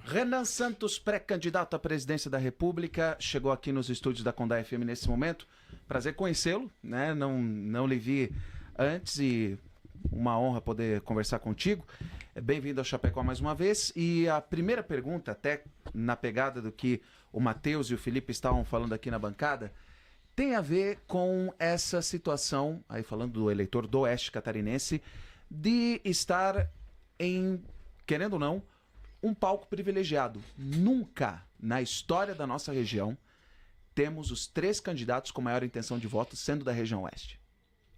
Renan Santos, pré-candidato à presidência da República, chegou aqui nos estúdios da Condá FM nesse momento. Prazer conhecê-lo, né? Não lhe vi antes e uma honra poder conversar contigo. Bem-vindo ao Chapecó mais uma vez. E a primeira pergunta, até na pegada do que o Matheus e o Felipe estavam falando aqui na bancada, tem a ver com essa situação, aí falando do eleitor do Oeste Catarinense, de estar em, querendo ou não, um palco privilegiado. Nunca na história da nossa região temos os 3 candidatos com maior intenção de voto sendo da região Oeste.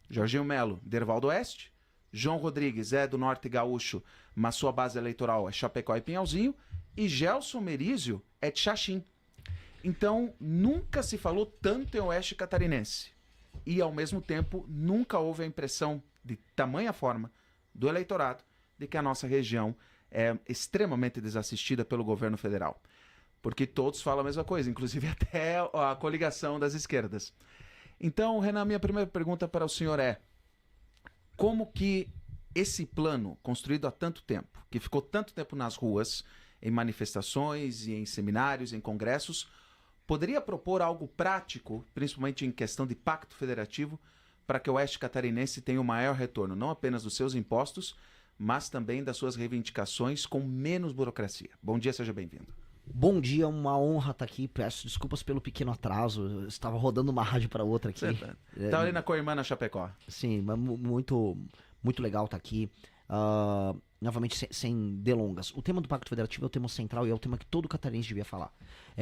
Jorginho Melo, Derval do Oeste. João Rodrigues é do Norte Gaúcho, mas sua base eleitoral é Chapecó e Pinhalzinho. E Gelson Merizio é de Xaxim. Então, nunca se falou tanto em Oeste Catarinense. E, ao mesmo tempo, nunca houve a impressão de tamanha forma do eleitorado de que a nossa região é extremamente desassistida pelo governo federal. Porque todos falam a mesma coisa, inclusive até a coligação das esquerdas. Então, Renan, minha primeira pergunta para o senhor é: como que esse plano, construído há tanto tempo, que ficou tanto tempo nas ruas, em manifestações e em seminários, em congressos, poderia propor algo prático, principalmente em questão de pacto federativo, para que o Oeste Catarinense tenha o maior retorno, não apenas dos seus impostos, mas também das suas reivindicações com menos burocracia? Bom dia, seja bem-vindo. Bom dia, uma honra estar aqui. Peço desculpas pelo pequeno atraso. Eu estava rodando uma rádio para outra aqui. Tá ali na Coirmã, na Chapecó. Sim, mas muito legal estar aqui. Novamente, sem delongas. O tema do Pacto Federativo é o tema central e é o tema que todo catarinense devia falar.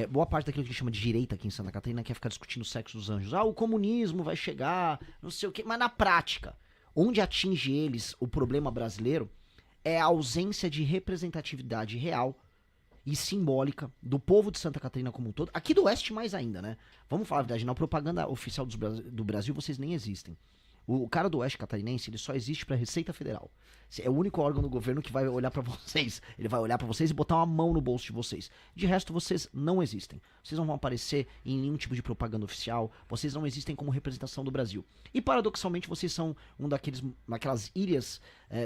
Boa parte daquilo que a gente chama de direita aqui em Santa Catarina quer ficar discutindo o sexo dos anjos. O comunismo vai chegar, não sei o quê. Mas na prática, onde atinge eles o problema brasileiro é a ausência de representatividade real e simbólica do povo de Santa Catarina como um todo. Aqui do Oeste mais ainda, né? Vamos falar a verdade, na propaganda oficial do Brasil vocês nem existem. O cara do Oeste Catarinense, ele só existe pra Receita Federal. É o único órgão do governo que vai olhar pra vocês. Ele vai olhar pra vocês e botar uma mão no bolso de vocês. De resto, vocês não existem. Vocês não vão aparecer em nenhum tipo de propaganda oficial. Vocês não existem como representação do Brasil. E, paradoxalmente, vocês são daquelas ilhas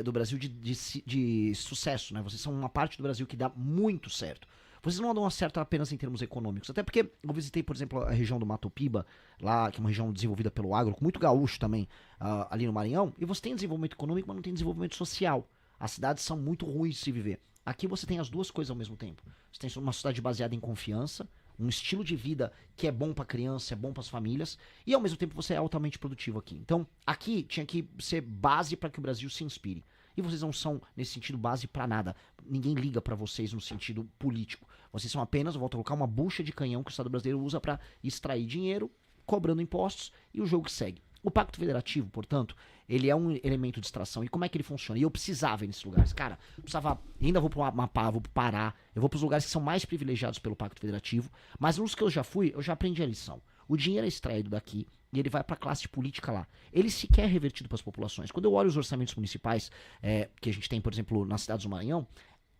do Brasil de sucesso, né? Vocês são uma parte do Brasil que dá muito certo. Vocês não dão certo apenas em termos econômicos. Até porque eu visitei, por exemplo, a região do Mato Piba, lá, que é uma região desenvolvida pelo agro, muito gaúcho também, ali no Maranhão. E você tem desenvolvimento econômico, mas não tem desenvolvimento social. As cidades são muito ruins de se viver. Aqui você tem as duas coisas ao mesmo tempo. Você tem uma cidade baseada em confiança, um estilo de vida que é bom pra criança, é bom pras famílias, e ao mesmo tempo você é altamente produtivo aqui. Então, aqui tinha que ser base para que o Brasil se inspire. E vocês não são, nesse sentido, base pra nada. Ninguém liga pra vocês no sentido político. Vocês são apenas, volto a colocar, uma bucha de canhão que o Estado brasileiro usa pra extrair dinheiro, cobrando impostos, e o jogo segue. O Pacto Federativo, portanto, ele é um elemento de extração. E como é que ele funciona? E eu precisava ir nesses lugares. Cara, eu precisava, ainda vou pro Amapá, vou pro Pará, eu vou pros lugares que são mais privilegiados pelo Pacto Federativo, mas nos que eu já fui, eu já aprendi a lição. O dinheiro é extraído daqui e ele vai para a classe política lá. Ele sequer é revertido para as populações. Quando eu olho os orçamentos municipais que a gente tem, por exemplo, nas cidades do Maranhão,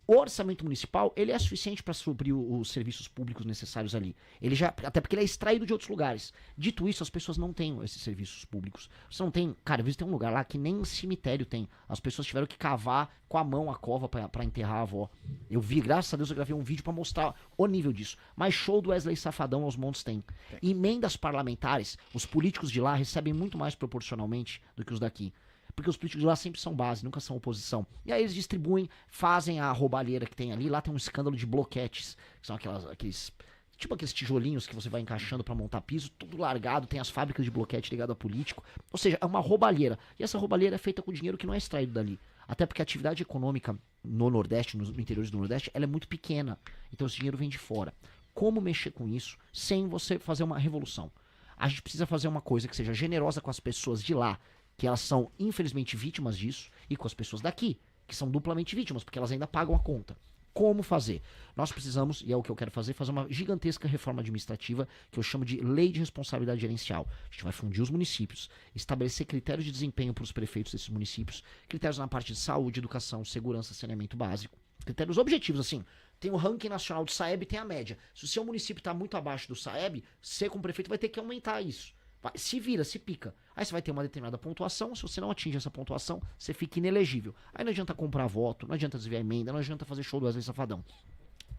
o orçamento municipal ele é suficiente para suprir os serviços públicos necessários ali. Ele já, até porque ele é extraído de outros lugares. Dito isso, as pessoas não têm esses serviços públicos. Você não tem, cara, às vezes tem um lugar lá que nem cemitério tem. As pessoas tiveram que cavar com a mão a cova para enterrar a avó. Eu vi, graças a Deus, eu gravei um vídeo para mostrar o nível disso. Mas show do Wesley Safadão aos montes tem. Emendas parlamentares, os políticos de lá recebem muito mais proporcionalmente do que os daqui. Porque os políticos de lá sempre são base, nunca são oposição. E aí eles distribuem, fazem a roubalheira que tem ali. Lá tem um escândalo de bloquetes, que são aqueles tijolinhos que você vai encaixando pra montar piso, tudo largado, tem as fábricas de bloquete ligado a político. Ou seja, é uma roubalheira. E essa roubalheira é feita com dinheiro que não é extraído dali. Até porque a atividade econômica no Nordeste, no interior do Nordeste, ela é muito pequena. Então esse dinheiro vem de fora. Como mexer com isso sem você fazer uma revolução? A gente precisa fazer uma coisa que seja generosa com as pessoas de lá, que elas são infelizmente vítimas disso, e com as pessoas daqui, que são duplamente vítimas, porque elas ainda pagam a conta. Como fazer? Nós precisamos, e é o que eu quero fazer uma gigantesca reforma administrativa que eu chamo de Lei de Responsabilidade Gerencial. A gente vai fundir os municípios, estabelecer critérios de desempenho para os prefeitos desses municípios, critérios na parte de saúde, educação, segurança, saneamento básico, critérios objetivos, assim. Tem o ranking nacional do SAEB, tem a média. Se o seu município está muito abaixo do SAEB, você como prefeito vai ter que aumentar isso. Se vira, se pica. Aí você vai ter uma determinada pontuação. Se você não atinge essa pontuação, você fica inelegível. Aí não adianta comprar voto, não adianta desviar emenda, não adianta fazer show do Wesley Safadão.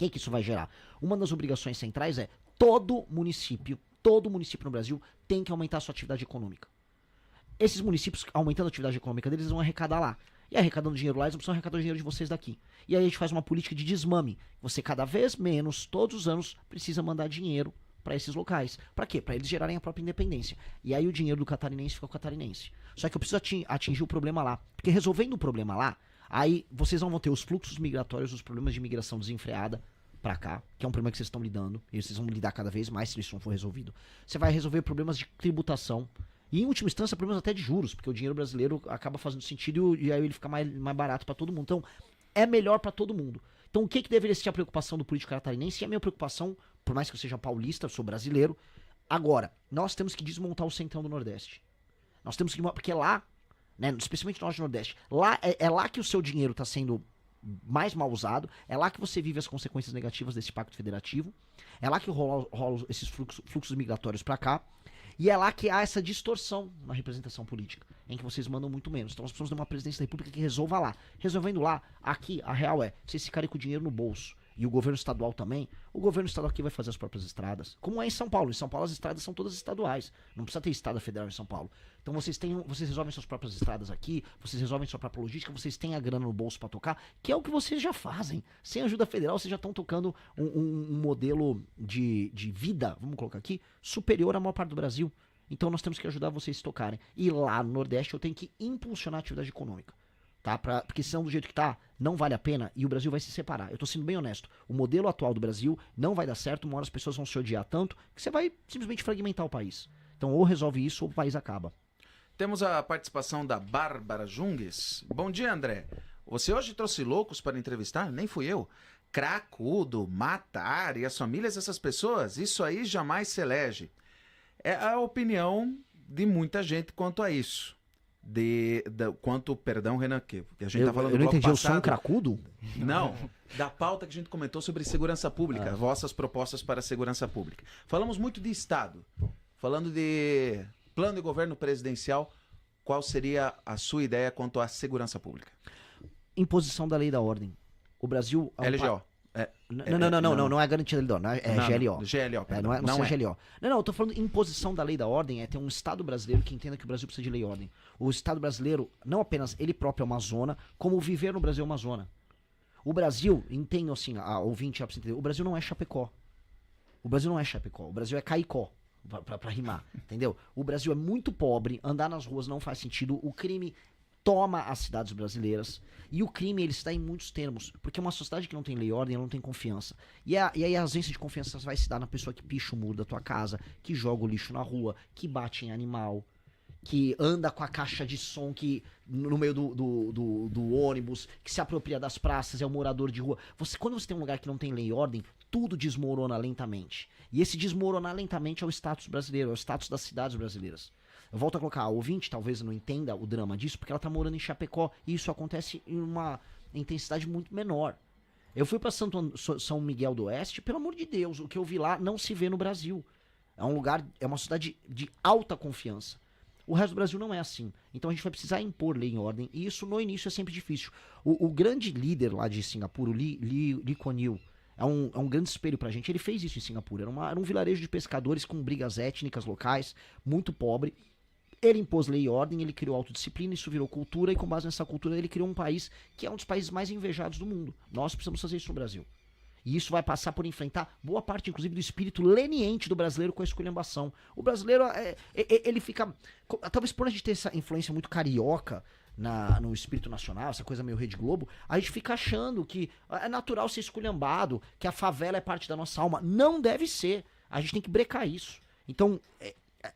que isso vai gerar? Uma das obrigações centrais é todo município no Brasil tem que aumentar a sua atividade econômica. Esses municípios, aumentando a atividade econômica deles, vão arrecadar lá. E arrecadando dinheiro lá, eles não precisam arrecadar o dinheiro de vocês daqui. E aí a gente faz uma política de desmame. Você cada vez menos, todos os anos, precisa mandar dinheiro para esses locais. Para quê? Para eles gerarem a própria independência. E aí o dinheiro do catarinense fica com o catarinense. Só que eu preciso atingir o problema lá. Porque resolvendo o problema lá, aí vocês não vão ter os fluxos migratórios, os problemas de migração desenfreada para cá, que é um problema que vocês estão lidando, e vocês vão lidar cada vez mais se isso não for resolvido. Você vai resolver problemas de tributação, e em última instância problemas até de juros, porque o dinheiro brasileiro acaba fazendo sentido e aí ele fica mais barato para todo mundo. Então, é melhor para todo mundo. Então, o que deveria ser a preocupação do político catarinense? E a minha preocupação, por mais que eu seja paulista, eu sou brasileiro, agora, nós temos que desmontar o centrão do Nordeste. Nós temos que, porque lá, né, especialmente no Norte e Nordeste, lá é lá que o seu dinheiro está sendo mais mal usado, é lá que você vive as consequências negativas desse pacto federativo, é lá que rolam esses fluxos migratórios para cá, e é lá que há essa distorção na representação política, em que vocês mandam muito menos. Então nós precisamos de uma presidência da República que resolva lá. Resolvendo lá, aqui, a real é, vocês ficarem com o dinheiro no bolso, e o governo estadual também, o governo estadual aqui vai fazer as próprias estradas, como é em São Paulo. Em São Paulo as estradas são todas estaduais, não precisa ter estrada federal em São Paulo. Então vocês resolvem suas próprias estradas aqui, vocês resolvem sua própria logística, vocês têm a grana no bolso para tocar, que é o que vocês já fazem. Sem ajuda federal, vocês já estão tocando um modelo de vida, vamos colocar aqui, superior à maior parte do Brasil. Então nós temos que ajudar vocês a tocarem. E lá no Nordeste eu tenho que impulsionar a atividade econômica. Tá? Porque senão do jeito que tá, não vale a pena e o Brasil vai se separar. Eu tô sendo bem honesto. O modelo atual do Brasil não vai dar certo, uma hora as pessoas vão se odiar tanto que você vai simplesmente fragmentar o país. Então ou resolve isso ou o país acaba. Temos a participação da Bárbara Jungues. Bom dia, André. Você hoje trouxe loucos para entrevistar? Nem fui eu. Cracudo, matar e as famílias dessas pessoas? Isso aí jamais se elege. É a opinião de muita gente quanto a isso. Perdão, Renan, que a gente tá falando eu não entendi, passado. eu sou um cracudo? Não, da pauta que a gente comentou sobre segurança pública, vossas propostas para a segurança pública. Falamos muito de Estado, falando de plano de governo presidencial, qual seria a sua ideia quanto à segurança pública? Imposição da lei e da ordem. O Brasil... LGO. Não é garantia da lei da ordem, é GLO. GLO, não é GLO. Não, eu tô falando de imposição da lei da ordem, é ter um Estado brasileiro que entenda que o Brasil precisa de lei e ordem. O Estado brasileiro, não apenas ele próprio é uma zona, como viver no Brasil é uma zona. O Brasil, entendo assim, a ouvinte, o Brasil não é Chapecó. O Brasil não é Chapecó, o Brasil é Caicó, pra rimar, entendeu? O Brasil é muito pobre, andar nas ruas não faz sentido, o crime toma as cidades brasileiras, e o crime ele está em muitos termos, porque uma sociedade que não tem lei e ordem, ela não tem confiança. E aí a ausência de confiança vai se dar na pessoa que picha o muro da tua casa, que joga o lixo na rua, que bate em animal, que anda com a caixa de som no meio do ônibus, que se apropria das praças, é um morador de rua. Quando você tem um lugar que não tem lei e ordem, tudo desmorona lentamente. E esse desmoronar lentamente é o status brasileiro, é o status das cidades brasileiras. Eu volto a colocar, a ouvinte talvez não entenda o drama disso, porque ela tá morando em Chapecó, e isso acontece em uma intensidade muito menor. Eu fui para São Miguel do Oeste, pelo amor de Deus, o que eu vi lá não se vê no Brasil. É um lugar, é uma cidade de alta confiança. O resto do Brasil não é assim. Então a gente vai precisar impor lei em ordem, e isso no início é sempre difícil. O grande líder lá de Singapura, o Lee Kuan Yew, é um grande espelho pra gente. Ele fez isso em Singapura. Era um vilarejo de pescadores com brigas étnicas locais, muito pobre. Ele impôs lei e ordem, ele criou autodisciplina, isso virou cultura, e com base nessa cultura ele criou um país que é um dos países mais invejados do mundo. Nós precisamos fazer isso no Brasil. E isso vai passar por enfrentar boa parte, inclusive, do espírito leniente do brasileiro com a esculhambação. O brasileiro, ele fica... Talvez por a gente ter essa influência muito carioca no espírito nacional, essa coisa meio Rede Globo, a gente fica achando que é natural ser esculhambado, que a favela é parte da nossa alma. Não deve ser. A gente tem que brecar isso. Então,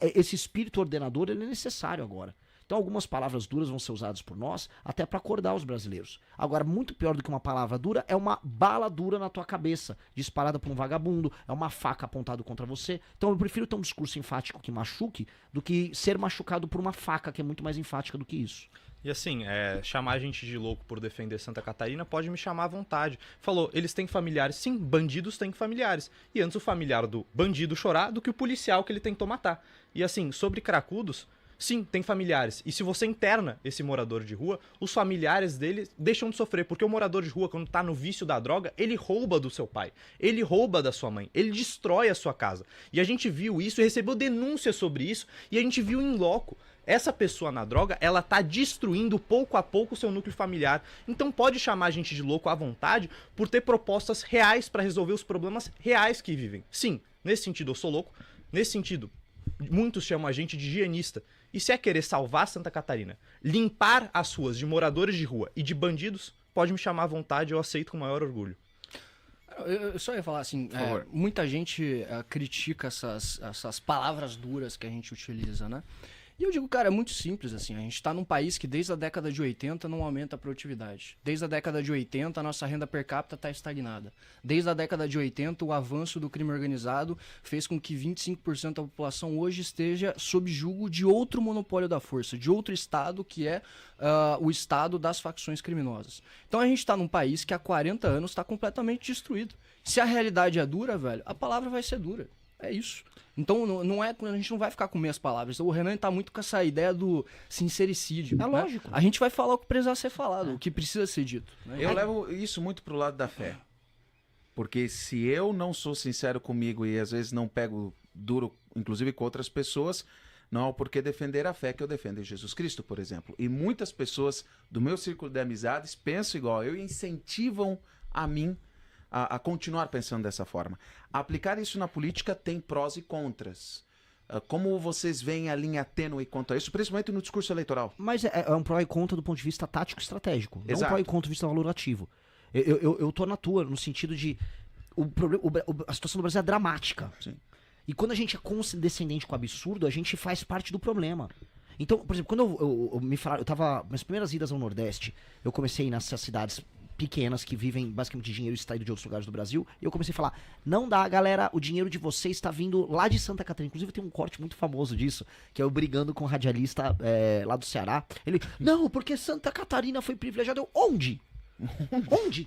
esse espírito ordenador ele é necessário agora. Então algumas palavras duras vão ser usadas por nós até para acordar os brasileiros. Agora, muito pior do que uma palavra dura é uma bala dura na tua cabeça, disparada por um vagabundo, é uma faca apontada contra você. Então eu prefiro ter um discurso enfático que machuque do que ser machucado por uma faca que é muito mais enfática do que isso. E assim, chamar a gente de louco por defender Santa Catarina pode me chamar à vontade. Falou, eles têm familiares. Sim, bandidos têm familiares. E antes o familiar do bandido chorar do que o policial que ele tentou matar. E assim, sobre cracudos, Sim, tem familiares. E se você interna esse morador de rua, os familiares dele deixam de sofrer. Porque o morador de rua, quando tá no vício da droga, ele rouba do seu pai. Ele rouba da sua mãe. Ele destrói a sua casa. E a gente viu isso e recebeu denúncias sobre isso. E a gente viu em loco. Essa pessoa na droga, ela tá destruindo pouco a pouco o seu núcleo familiar. Então pode chamar a gente de louco à vontade por ter propostas reais para resolver os problemas reais que vivem. Sim, nesse sentido eu sou louco. Nesse sentido, muitos chamam a gente de higienista. E se é querer salvar Santa Catarina, limpar as ruas de moradores de rua e de bandidos, pode me chamar à vontade, eu aceito com o maior orgulho. Eu só ia falar assim, muita gente critica essas palavras duras que a gente utiliza, né? E eu digo, cara, é muito simples, assim, a gente tá num país que desde a década de 80 não aumenta a produtividade. Desde a década de 80 a nossa renda per capita tá estagnada. Desde a década de 80 o avanço do crime organizado fez com que 25% da população hoje esteja sob julgo de outro monopólio da força, de outro estado que é o estado das facções criminosas. Então a gente tá num país que há 40 anos tá completamente destruído. Se a realidade é dura, velho, a palavra vai ser dura. É isso. Então não é, a gente não vai ficar com meias palavras. O Renan tá muito com essa ideia do sincericídio. É lógico. A gente vai falar o que precisa ser falado, o que precisa ser dito. Né? Eu levo isso muito pro lado da fé. Porque se eu não sou sincero comigo e às vezes não pego duro, inclusive com outras pessoas, não há por que defender a fé que eu defendo em Jesus Cristo, por exemplo. E muitas pessoas do meu círculo de amizades pensam igual eu e incentivam a mim a continuar pensando dessa forma. Aplicar isso na política tem prós e contras. Como vocês veem a linha tênue quanto a isso, principalmente no discurso eleitoral? Mas é um pró e contra do ponto de vista tático e estratégico. Não um Exato. pró e contra do ponto de vista valorativo. Eu tô na tua, no sentido de a situação do Brasil é dramática. Sim. E quando a gente é condescendente com o absurdo, a gente faz parte do problema. Então, por exemplo, quando eu me falaram, eu tava nas primeiras idas ao Nordeste, eu comecei nessas cidades pequenas que vivem basicamente de dinheiro extraído de outros lugares do Brasil, e eu comecei a falar, não dá, galera, o dinheiro de vocês está vindo lá de Santa Catarina. Inclusive tem um corte muito famoso disso, que é eu brigando com um radialista lá do Ceará. Ele, não, porque Santa Catarina foi privilegiada. Eu, onde? Onde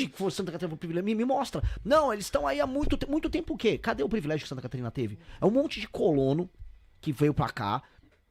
que for Santa Catarina foi privilegiada? Me mostra. Não, eles estão aí há muito tempo o quê? Cadê o privilégio que Santa Catarina teve? É um monte de colono que veio pra cá,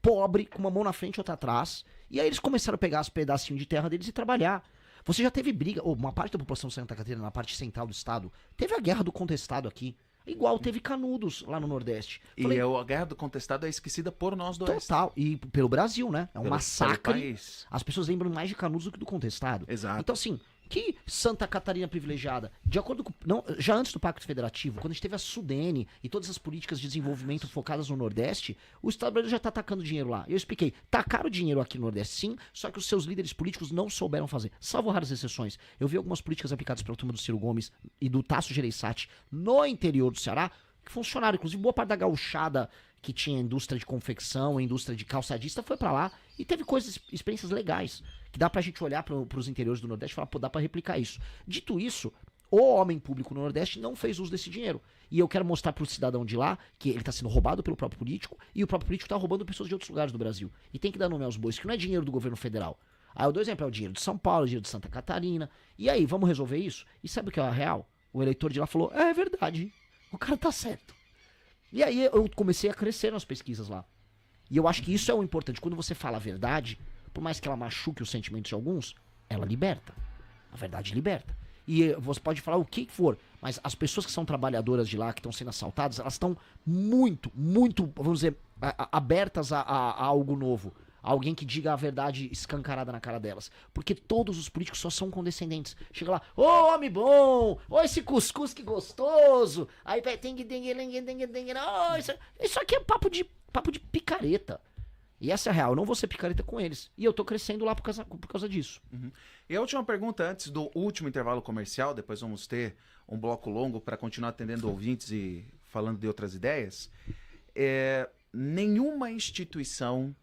pobre, com uma mão na frente e outra atrás, e aí eles começaram a pegar os pedacinhos de terra deles e trabalhar. Você já teve briga, uma parte da população de Santa Catarina, na parte central do estado, teve a Guerra do Contestado aqui. Igual teve Canudos lá no Nordeste. E a Guerra do Contestado é esquecida por nós do Oeste. Total. E pelo Brasil, né? É um Pelo massacre. país. As pessoas lembram mais de Canudos do que do Contestado. Exato. Então, assim, que Santa Catarina privilegiada, de acordo com. Não, já antes do Pacto Federativo, quando a gente teve a Sudene e todas as políticas de desenvolvimento focadas no Nordeste, o Estado brasileiro já tá atacando dinheiro lá. Eu expliquei, tacaram dinheiro aqui no Nordeste, sim, só que os seus líderes políticos não souberam fazer, salvo raras exceções. Eu vi algumas políticas aplicadas pela turma do Ciro Gomes e do Tasso Gereissati no interior do Ceará, que funcionaram. Inclusive, boa parte da gauchada que tinha indústria de confecção, indústria de calçadista, foi pra lá e teve coisas, experiências legais, que dá pra gente olhar pros interiores do Nordeste e falar, pô, dá pra replicar isso. Dito isso, o homem público no Nordeste não fez uso desse dinheiro. E eu quero mostrar pro cidadão de lá que ele tá sendo roubado pelo próprio político e o próprio político tá roubando pessoas de outros lugares do Brasil. E tem que dar nome aos bois, que não é dinheiro do governo federal. Aí eu dou exemplo, é o dinheiro de São Paulo, o dinheiro de Santa Catarina. E aí, vamos resolver isso? E sabe o que é a real? O eleitor de lá falou, é verdade, o cara tá certo. E aí eu comecei a crescer nas pesquisas lá. E eu acho que isso é o importante. Quando você fala a verdade, por mais que ela machuque os sentimentos de alguns, ela liberta. A verdade liberta. E você pode falar o que for, mas as pessoas que são trabalhadoras de lá, que estão sendo assaltadas, elas estão muito, vamos dizer, abertas a algo novo. Alguém que diga a verdade escancarada na cara delas. Porque todos os políticos só são condescendentes. Chega lá, ô homem bom, ô esse cuscuz que gostoso. Aí vai, isso aqui é papo de picareta. E essa é a real, eu não vou ser picareta com eles. E eu tô crescendo lá por causa disso. Uhum. E a última pergunta, antes do último intervalo comercial, depois vamos ter um bloco longo para continuar atendendo ouvintes e falando de outras ideias. Nenhuma instituição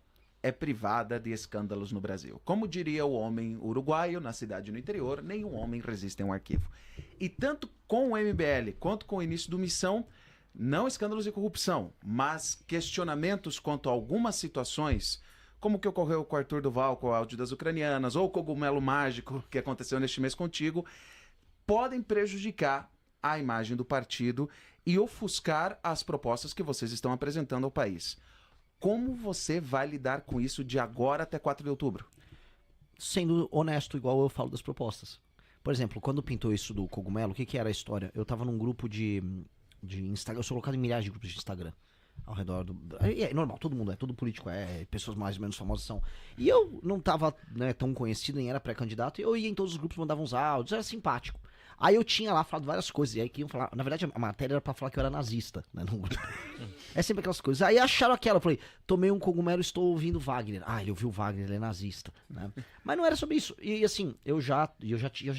é privada de escândalos no Brasil. Como diria o homem uruguaio, na cidade no interior, nenhum homem resiste a um arquivo. E tanto com o MBL quanto com o início do Missão, não escândalos de corrupção, mas questionamentos quanto a algumas situações, como o que ocorreu com o Arthur Duval, com o áudio das ucranianas, ou o cogumelo mágico que aconteceu neste mês contigo, podem prejudicar a imagem do partido e ofuscar as propostas que vocês estão apresentando ao país. Como você vai lidar com isso de agora até 4 de outubro? Sendo honesto, igual eu falo das propostas. Por exemplo, quando pintou isso do cogumelo, o que era a história? Eu tava num grupo de Instagram, eu sou colocado em milhares de grupos de Instagram ao redor do... É normal, todo mundo todo político pessoas mais ou menos famosas são. E eu não tava, né, tão conhecido, nem era pré-candidato, e eu ia em todos os grupos, mandava uns áudios, era simpático. Aí eu tinha lá falado várias coisas, e aí que iam falar... Na verdade, a matéria era pra falar que eu era nazista, né, no grupo. É sempre aquelas coisas. Aí acharam aquela, eu falei, tomei um cogumelo, estou ouvindo Wagner. Ah, ele ouviu o Wagner, ele é nazista, né? Mas não era sobre isso. E assim, eu já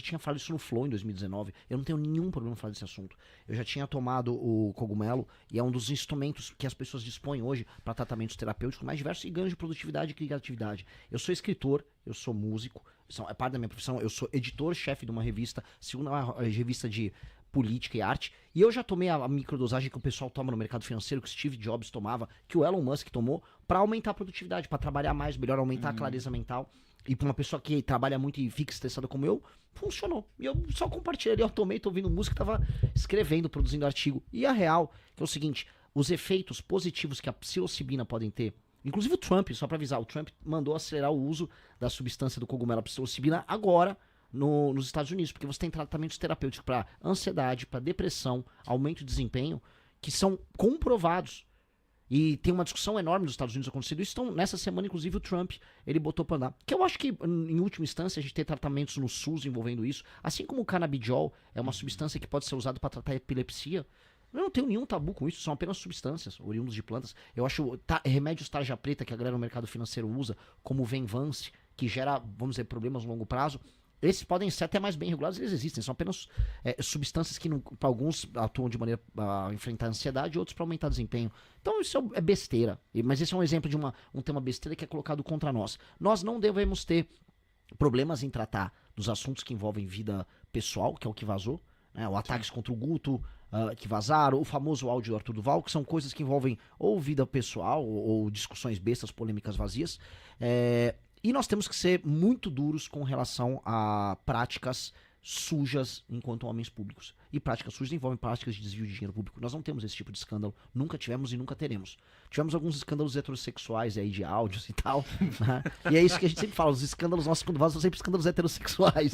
tinha falado isso no Flow em 2019. Eu não tenho nenhum problema em falar desse assunto. Eu já tinha tomado o cogumelo, e é um dos instrumentos que as pessoas dispõem hoje para tratamentos terapêuticos mais diversos e ganhos de produtividade e criatividade. Eu sou escritor, eu sou músico, é parte da minha profissão, eu sou editor-chefe de uma revista, segunda revista de política e arte, e eu já tomei a microdosagem que o pessoal toma no mercado financeiro, que o Steve Jobs tomava, que o Elon Musk tomou, para aumentar a produtividade, para trabalhar mais, melhor, aumentar a clareza mental. E pra uma pessoa que trabalha muito e fica estressada como eu, funcionou. E eu só compartilhei, eu tomei, tô ouvindo música, tava escrevendo, produzindo artigo. E a real, que é o seguinte, os efeitos positivos que a psilocibina podem ter, inclusive o Trump, só pra avisar, o Trump mandou acelerar o uso da substância do cogumelo psilocibina agora nos Estados Unidos, porque você tem tratamentos terapêuticos para ansiedade, para depressão, aumento de desempenho, que são comprovados. E tem uma discussão enorme nos Estados Unidos acontecendo isso. Então, nessa semana, inclusive, o Trump, ele botou pra andar. Que eu acho que, em última instância, a gente tem tratamentos no SUS envolvendo isso. Assim como o canabidiol é uma substância que pode ser usada para tratar epilepsia. Eu não tenho nenhum tabu com isso, são apenas substâncias oriundas de plantas. Eu acho remédios tarja preta que a galera no mercado financeiro usa, como o Venvance, que gera, vamos dizer, problemas a longo prazo. Esses podem ser até mais bem regulados, eles existem. São apenas substâncias que, para alguns, atuam de maneira a enfrentar a ansiedade, outros para aumentar o desempenho. Então isso é besteira. Mas esse é um exemplo de um tema besteira que é colocado contra nós. Nós não devemos ter problemas em tratar dos assuntos que envolvem vida pessoal, que é o que vazou, né? O ataques contra o Guto, que vazaram, o famoso áudio do Arthur Duval, que são coisas que envolvem ou vida pessoal, ou discussões bestas, polêmicas vazias. E nós temos que ser muito duros com relação a práticas sujas enquanto homens públicos. E práticas sujas envolvem práticas de desvio de dinheiro público. Nós não temos esse tipo de escândalo, nunca tivemos e nunca teremos. Tivemos alguns escândalos heterossexuais aí de áudios e tal, né? E é isso que a gente sempre fala, os escândalos nossos quando vazam são sempre escândalos heterossexuais.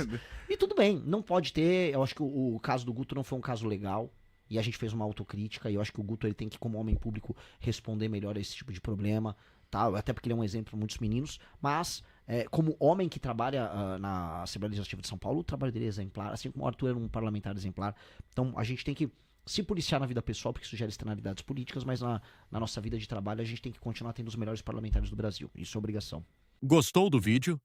E tudo bem, não pode ter, eu acho que o caso do Guto não foi um caso legal. E a gente fez uma autocrítica, e eu acho que o Guto ele tem que, como homem público, responder melhor a esse tipo de problema. Tá? Até porque ele é um exemplo para muitos meninos, mas como homem que trabalha na Assembleia Legislativa de São Paulo, o trabalho dele é exemplar, assim como o Arthur era um parlamentar exemplar. Então a gente tem que se policiar na vida pessoal, porque isso gera externalidades políticas, mas na nossa vida de trabalho a gente tem que continuar tendo os melhores parlamentares do Brasil. Isso é obrigação. Gostou do vídeo?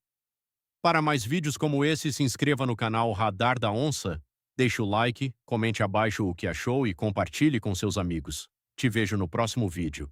Para mais vídeos como esse, se inscreva no canal Radar da Onça, deixe o like, comente abaixo o que achou e compartilhe com seus amigos. Te vejo no próximo vídeo.